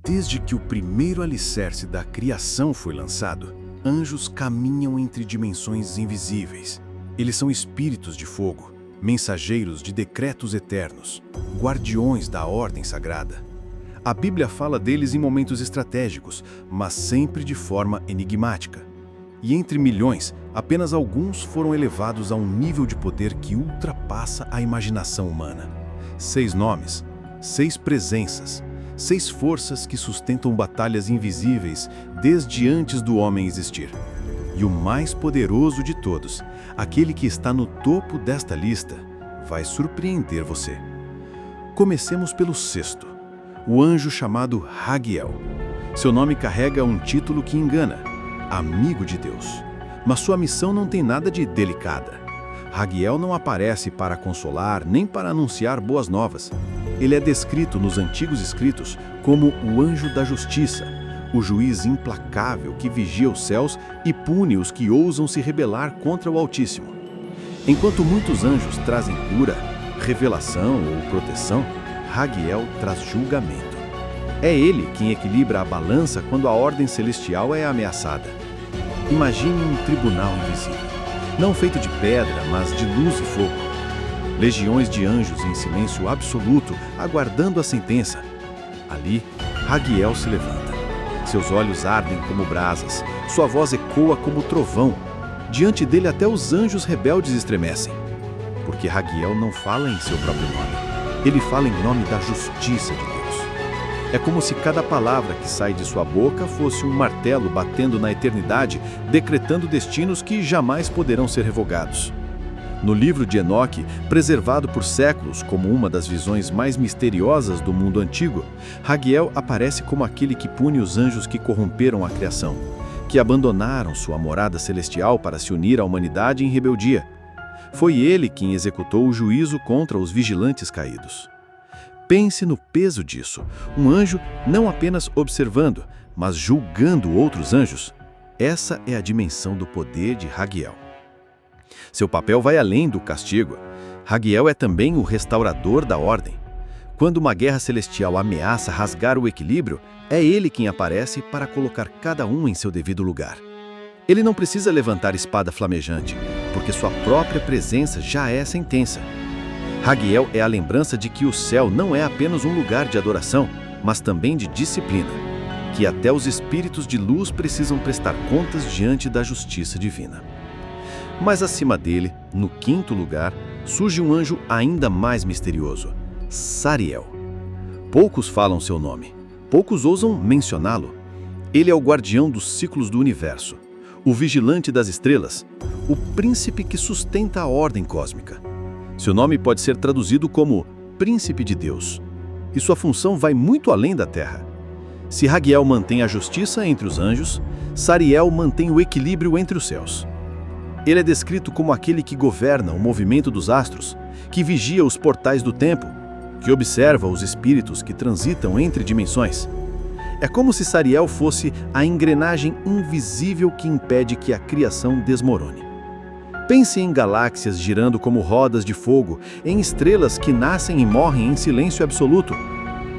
Desde que o primeiro alicerce da criação foi lançado, anjos caminham entre dimensões invisíveis. Eles são espíritos de fogo, mensageiros de decretos eternos, guardiões da ordem sagrada. A Bíblia fala deles em momentos estratégicos, mas sempre de forma enigmática. E entre milhões, apenas alguns foram elevados a um nível de poder que ultrapassa a imaginação humana. 6 nomes, 6 presenças, 6 forças que sustentam batalhas invisíveis desde antes do homem existir. E o mais poderoso de todos, aquele que está no topo desta lista, vai surpreender você. Comecemos pelo 6º, o anjo chamado Raguel. Seu nome carrega um título que engana, amigo de Deus. Mas sua missão não tem nada de delicada. Raguel não aparece para consolar nem para anunciar boas novas. Ele é descrito nos antigos escritos como o anjo da justiça, o juiz implacável que vigia os céus e pune os que ousam se rebelar contra o Altíssimo. Enquanto muitos anjos trazem cura, revelação ou proteção, Raguel traz julgamento. É ele quem equilibra a balança quando a ordem celestial é ameaçada. Imagine um tribunal invisível, não feito de pedra, mas de luz e fogo. Legiões de anjos em silêncio absoluto, aguardando a sentença. Ali, Raguel se levanta. Seus olhos ardem como brasas, sua voz ecoa como trovão. Diante dele até os anjos rebeldes estremecem. Porque Raguel não fala em seu próprio nome. Ele fala em nome da justiça de Deus. É como se cada palavra que sai de sua boca fosse um martelo batendo na eternidade, decretando destinos que jamais poderão ser revogados. No livro de Enoque, preservado por séculos como uma das visões mais misteriosas do mundo antigo, Raguel aparece como aquele que pune os anjos que corromperam a criação, que abandonaram sua morada celestial para se unir à humanidade em rebeldia. Foi ele quem executou o juízo contra os vigilantes caídos. Pense no peso disso, um anjo não apenas observando, mas julgando outros anjos. Essa é a dimensão do poder de Raguel. Seu papel vai além do castigo. Raguel é também o restaurador da ordem. Quando uma guerra celestial ameaça rasgar o equilíbrio, é ele quem aparece para colocar cada um em seu devido lugar. Ele não precisa levantar espada flamejante, porque sua própria presença já é sentença. Raguel é a lembrança de que o céu não é apenas um lugar de adoração, mas também de disciplina, que até os espíritos de luz precisam prestar contas diante da justiça divina. Mas acima dele, no 5º lugar, surge um anjo ainda mais misterioso, Sariel. Poucos falam seu nome, poucos ousam mencioná-lo. Ele é o guardião dos ciclos do universo, o vigilante das estrelas, o príncipe que sustenta a ordem cósmica. Seu nome pode ser traduzido como Príncipe de Deus, e sua função vai muito além da Terra. Se Raguel mantém a justiça entre os anjos, Sariel mantém o equilíbrio entre os céus. Ele é descrito como aquele que governa o movimento dos astros, que vigia os portais do tempo, que observa os espíritos que transitam entre dimensões. É como se Sariel fosse a engrenagem invisível que impede que a criação desmorone. Pense em galáxias girando como rodas de fogo, em estrelas que nascem e morrem em silêncio absoluto.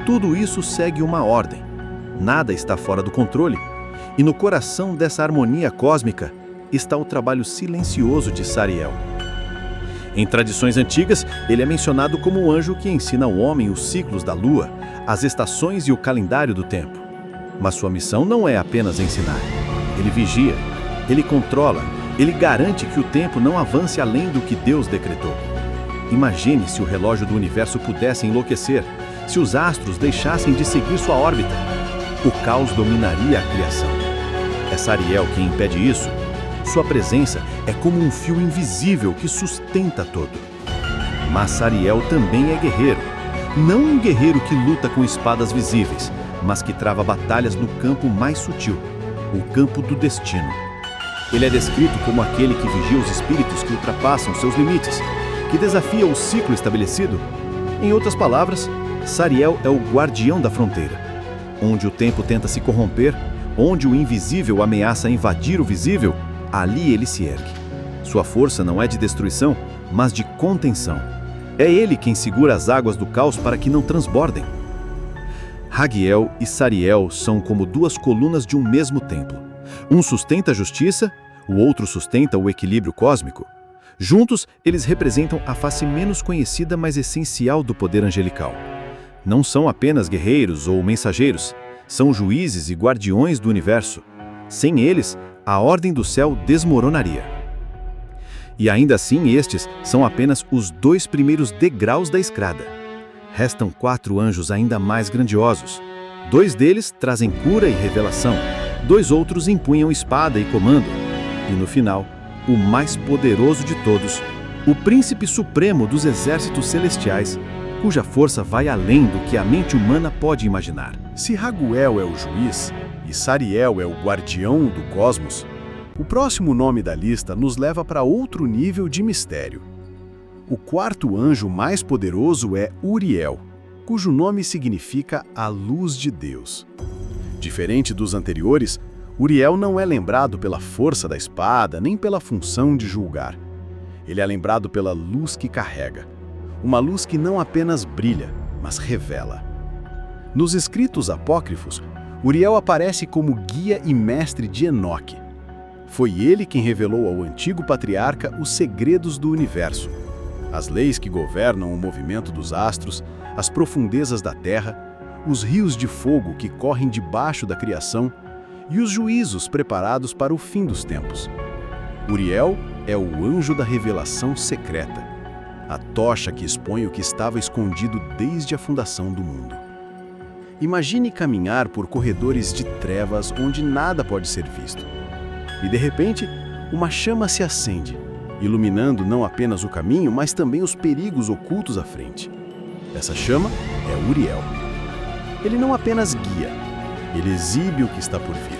Tudo isso segue uma ordem. Nada está fora do controle. E no coração dessa harmonia cósmica está o trabalho silencioso de Sariel. Em tradições antigas, ele é mencionado como o anjo que ensina ao homem os ciclos da lua, as estações e o calendário do tempo. Mas sua missão não é apenas ensinar. Ele vigia, ele controla, ele garante que o tempo não avance além do que Deus decretou. Imagine se o relógio do universo pudesse enlouquecer, se os astros deixassem de seguir sua órbita. O caos dominaria a criação. É Sariel quem impede isso. Sua presença é como um fio invisível que sustenta todo. Mas Sariel também é guerreiro. Não um guerreiro que luta com espadas visíveis, mas que trava batalhas no campo mais sutil, o campo do destino. Ele é descrito como aquele que vigia os espíritos que ultrapassam seus limites, que desafia o ciclo estabelecido. Em outras palavras, Sariel é o guardião da fronteira. Onde o tempo tenta se corromper, onde o invisível ameaça invadir o visível, ali ele se ergue. Sua força não é de destruição, mas de contenção. É ele quem segura as águas do caos para que não transbordem. Raguel e Sariel são como duas colunas de um mesmo templo. Um sustenta a justiça, o outro sustenta o equilíbrio cósmico. Juntos, eles representam a face menos conhecida, mas essencial do poder angelical. Não são apenas guerreiros ou mensageiros, são juízes e guardiões do universo. Sem eles, a ordem do céu desmoronaria. E ainda assim, estes são apenas os 2 primeiros degraus da escada. Restam 4 anjos ainda mais grandiosos. 2 deles trazem cura e revelação, 2 outros empunham espada e comando. E no final, o mais poderoso de todos, o príncipe supremo dos exércitos celestiais, cuja força vai além do que a mente humana pode imaginar. Se Raguel é o juiz e Sariel é o guardião do cosmos, o próximo nome da lista nos leva para outro nível de mistério. O 4º anjo mais poderoso é Uriel, cujo nome significa a luz de Deus. Diferente dos anteriores, Uriel não é lembrado pela força da espada, nem pela função de julgar. Ele é lembrado pela luz que carrega. Uma luz que não apenas brilha, mas revela. Nos escritos apócrifos, Uriel aparece como guia e mestre de Enoque. Foi ele quem revelou ao antigo patriarca os segredos do universo, as leis que governam o movimento dos astros, as profundezas da terra, os rios de fogo que correm debaixo da criação e os juízos preparados para o fim dos tempos. Uriel é o anjo da revelação secreta, a tocha que expõe o que estava escondido desde a fundação do mundo. Imagine caminhar por corredores de trevas onde nada pode ser visto. E de repente, uma chama se acende, iluminando não apenas o caminho, mas também os perigos ocultos à frente. Essa chama é Uriel. Ele não apenas guia, ele exibe o que está por vir.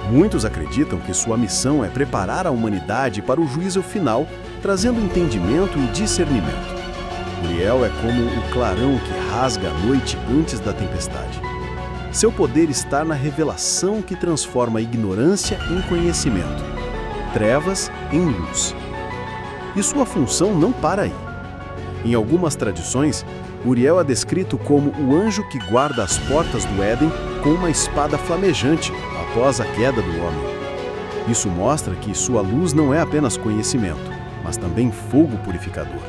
Muitos acreditam que sua missão é preparar a humanidade para o juízo final, trazendo entendimento e discernimento. Uriel é como o clarão que rasga a noite antes da tempestade. Seu poder está na revelação que transforma a ignorância em conhecimento, trevas em luz. E sua função não para aí. Em algumas tradições, Uriel é descrito como o anjo que guarda as portas do Éden com uma espada flamejante após a queda do homem. Isso mostra que sua luz não é apenas conhecimento, mas também fogo purificador.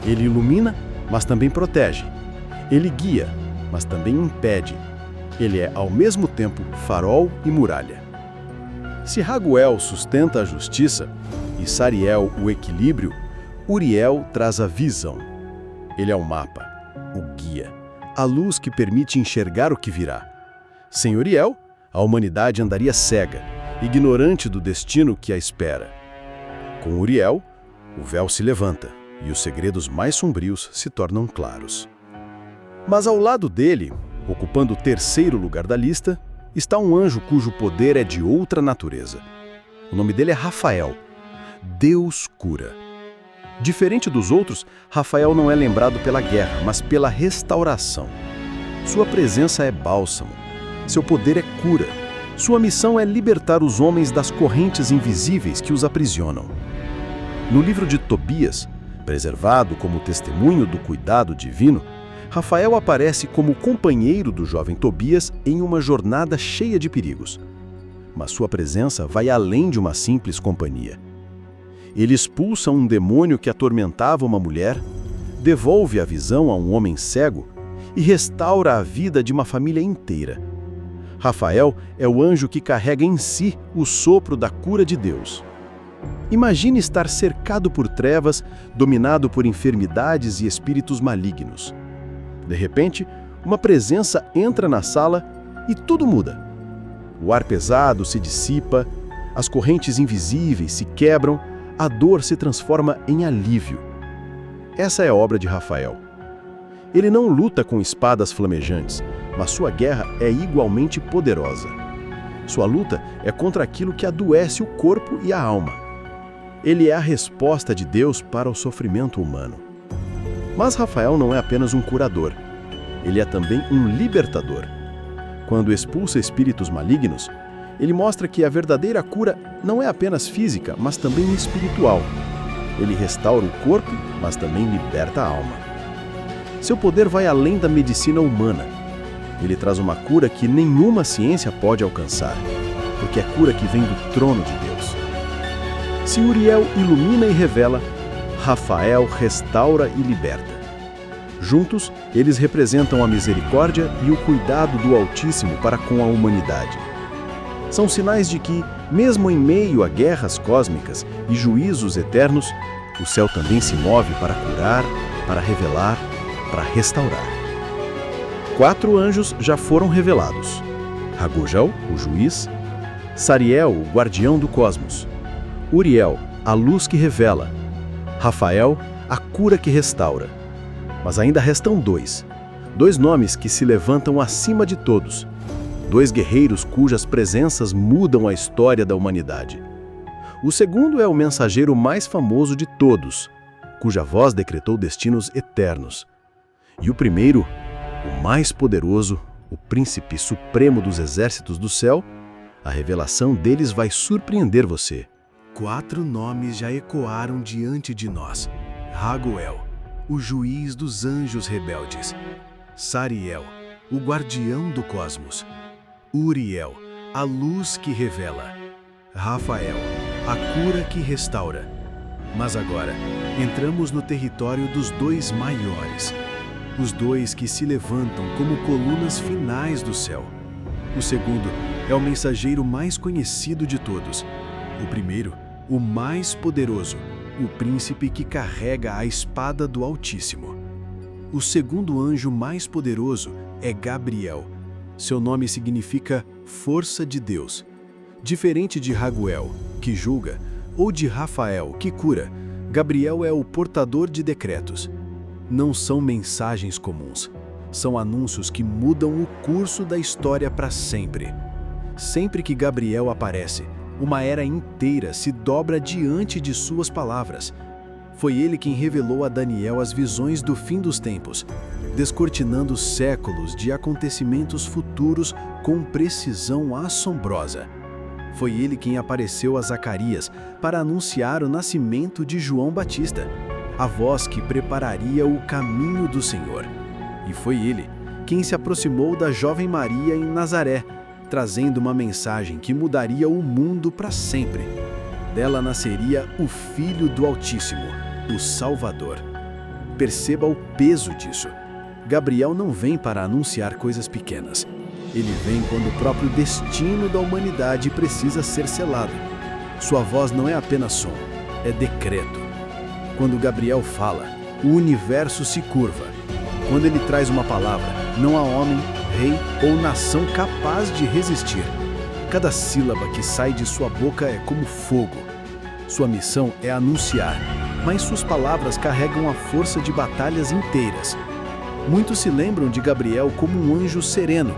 Ele ilumina, mas também protege. Ele guia, mas também impede. Ele é, ao mesmo tempo, farol e muralha. Se Raguel sustenta a justiça e Sariel o equilíbrio, Uriel traz a visão. Ele é o mapa, o guia, a luz que permite enxergar o que virá. Sem Uriel, a humanidade andaria cega, ignorante do destino que a espera. Com Uriel, o véu se levanta e os segredos mais sombrios se tornam claros. Mas ao lado dele, ocupando o 3º lugar da lista, está um anjo cujo poder é de outra natureza. O nome dele é Rafael. Deus cura. Diferente dos outros, Rafael não é lembrado pela guerra, mas pela restauração. Sua presença é bálsamo. Seu poder é cura. Sua missão é libertar os homens das correntes invisíveis que os aprisionam. No livro de Tobias, preservado como testemunho do cuidado divino, Rafael aparece como companheiro do jovem Tobias em uma jornada cheia de perigos. Mas sua presença vai além de uma simples companhia. Ele expulsa um demônio que atormentava uma mulher, devolve a visão a um homem cego e restaura a vida de uma família inteira. Rafael é o anjo que carrega em si o sopro da cura de Deus. Imagine estar cercado por trevas, dominado por enfermidades e espíritos malignos. De repente, uma presença entra na sala e tudo muda. O ar pesado se dissipa, as correntes invisíveis se quebram, a dor se transforma em alívio. Essa é a obra de Rafael. Ele não luta com espadas flamejantes, mas sua guerra é igualmente poderosa. Sua luta é contra aquilo que adoece o corpo e a alma. Ele é a resposta de Deus para o sofrimento humano. Mas Rafael não é apenas um curador. Ele é também um libertador. Quando expulsa espíritos malignos, ele mostra que a verdadeira cura não é apenas física, mas também espiritual. Ele restaura o corpo, mas também liberta a alma. Seu poder vai além da medicina humana. Ele traz uma cura que nenhuma ciência pode alcançar, porque é cura que vem do trono de Deus. Se Uriel ilumina e revela, Rafael restaura e liberta. Juntos, eles representam a misericórdia e o cuidado do Altíssimo para com a humanidade. São sinais de que, mesmo em meio a guerras cósmicas e juízos eternos, o céu também se move para curar, para revelar, para restaurar. 4 anjos já foram revelados: Ragujal, o juiz; Sariel, o guardião do cosmos; Uriel, a luz que revela; Rafael, a cura que restaura. Mas ainda restam 2 nomes que se levantam acima de todos, 2 guerreiros cujas presenças mudam a história da humanidade. O segundo é o mensageiro mais famoso de todos, cuja voz decretou destinos eternos. E o primeiro, o mais poderoso, o príncipe supremo dos exércitos do céu, a revelação deles vai surpreender você. 4 nomes já ecoaram diante de nós: Raguel, o juiz dos anjos rebeldes; Sariel, o guardião do cosmos; Uriel, a luz que revela; Rafael, a cura que restaura. Mas agora, entramos no território dos 2 maiores, os 2 que se levantam como colunas finais do céu. O segundo é o mensageiro mais conhecido de todos. O primeiro, o mais poderoso, o príncipe que carrega a espada do Altíssimo. O segundo anjo mais poderoso é Gabriel. Seu nome significa força de Deus. Diferente de Raguel, que julga, ou de Rafael, que cura, Gabriel é o portador de decretos. Não são mensagens comuns. São anúncios que mudam o curso da história para sempre. Sempre que Gabriel aparece, uma era inteira se dobra diante de suas palavras. Foi ele quem revelou a Daniel as visões do fim dos tempos, descortinando séculos de acontecimentos futuros com precisão assombrosa. Foi ele quem apareceu a Zacarias para anunciar o nascimento de João Batista, a voz que prepararia o caminho do Senhor. E foi ele quem se aproximou da jovem Maria em Nazaré, trazendo uma mensagem que mudaria o mundo para sempre. Dela nasceria o Filho do Altíssimo, o Salvador. Perceba o peso disso. Gabriel não vem para anunciar coisas pequenas. Ele vem quando o próprio destino da humanidade precisa ser selado. Sua voz não é apenas som, é decreto. Quando Gabriel fala, o universo se curva. Quando ele traz uma palavra, não há homem, rei ou nação capaz de resistir. Cada sílaba que sai de sua boca é como fogo. Sua missão é anunciar, mas suas palavras carregam a força de batalhas inteiras. Muitos se lembram de Gabriel como um anjo sereno,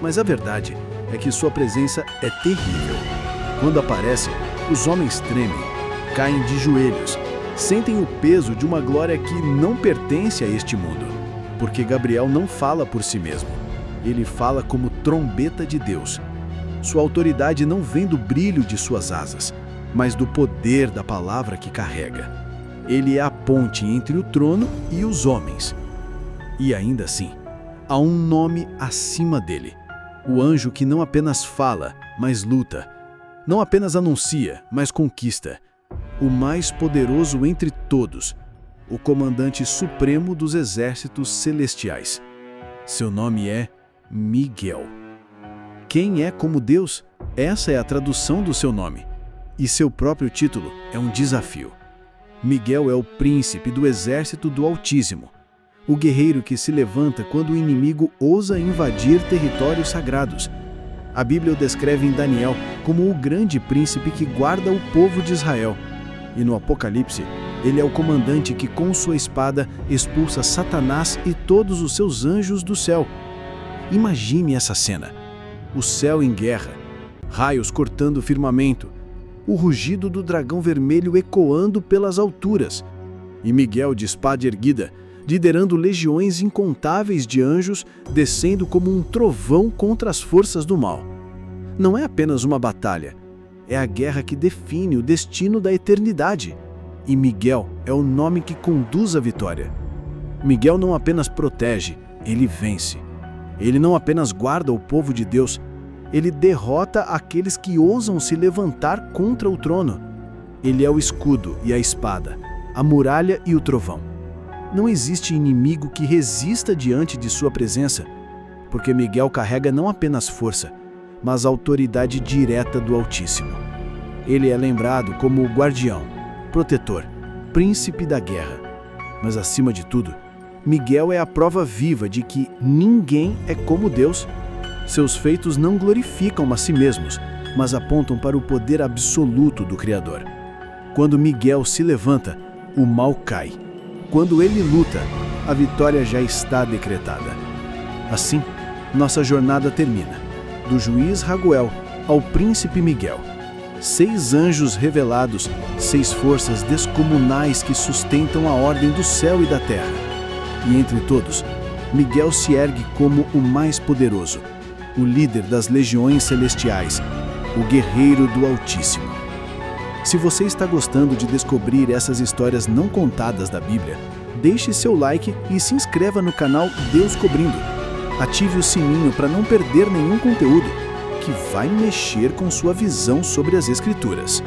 mas a verdade é que sua presença é terrível. Quando aparece, os homens tremem, caem de joelhos, sentem o peso de uma glória que não pertence a este mundo, porque Gabriel não fala por si mesmo. Ele fala como trombeta de Deus. Sua autoridade não vem do brilho de suas asas, mas do poder da palavra que carrega. Ele é a ponte entre o trono e os homens. E ainda assim, há um nome acima dele. O anjo que não apenas fala, mas luta. Não apenas anuncia, mas conquista. O mais poderoso entre todos. O comandante supremo dos exércitos celestiais. Seu nome é Miguel. Quem é como Deus? Essa é a tradução do seu nome. E seu próprio título é um desafio. Miguel é o príncipe do exército do Altíssimo. O guerreiro que se levanta quando o inimigo ousa invadir territórios sagrados. A Bíblia o descreve em Daniel como o grande príncipe que guarda o povo de Israel. E no Apocalipse, ele é o comandante que com sua espada expulsa Satanás e todos os seus anjos do céu. Imagine essa cena. O céu em guerra, raios cortando o firmamento, o rugido do dragão vermelho ecoando pelas alturas, e Miguel de espada erguida, liderando legiões incontáveis de anjos, descendo como um trovão contra as forças do mal. Não é apenas uma batalha, é a guerra que define o destino da eternidade. E Miguel é o nome que conduz à vitória. Miguel não apenas protege, ele vence. Ele não apenas guarda o povo de Deus, ele derrota aqueles que ousam se levantar contra o trono. Ele é o escudo e a espada, a muralha e o trovão. Não existe inimigo que resista diante de sua presença, porque Miguel carrega não apenas força, mas a autoridade direta do Altíssimo. Ele é lembrado como o guardião, protetor, príncipe da guerra. Mas acima de tudo, Miguel é a prova viva de que ninguém é como Deus. Seus feitos não glorificam a si mesmos, mas apontam para o poder absoluto do Criador. Quando Miguel se levanta, o mal cai. Quando ele luta, a vitória já está decretada. Assim, nossa jornada termina, do juiz Raguel ao príncipe Miguel. 6 anjos revelados, 6 forças descomunais que sustentam a ordem do céu e da terra. E entre todos, Miguel se ergue como o mais poderoso, o líder das legiões celestiais, o guerreiro do Altíssimo. Se você está gostando de descobrir essas histórias não contadas da Bíblia, deixe seu like e se inscreva no canal Deus Cobrindo. Ative o sininho para não perder nenhum conteúdo que vai mexer com sua visão sobre as Escrituras.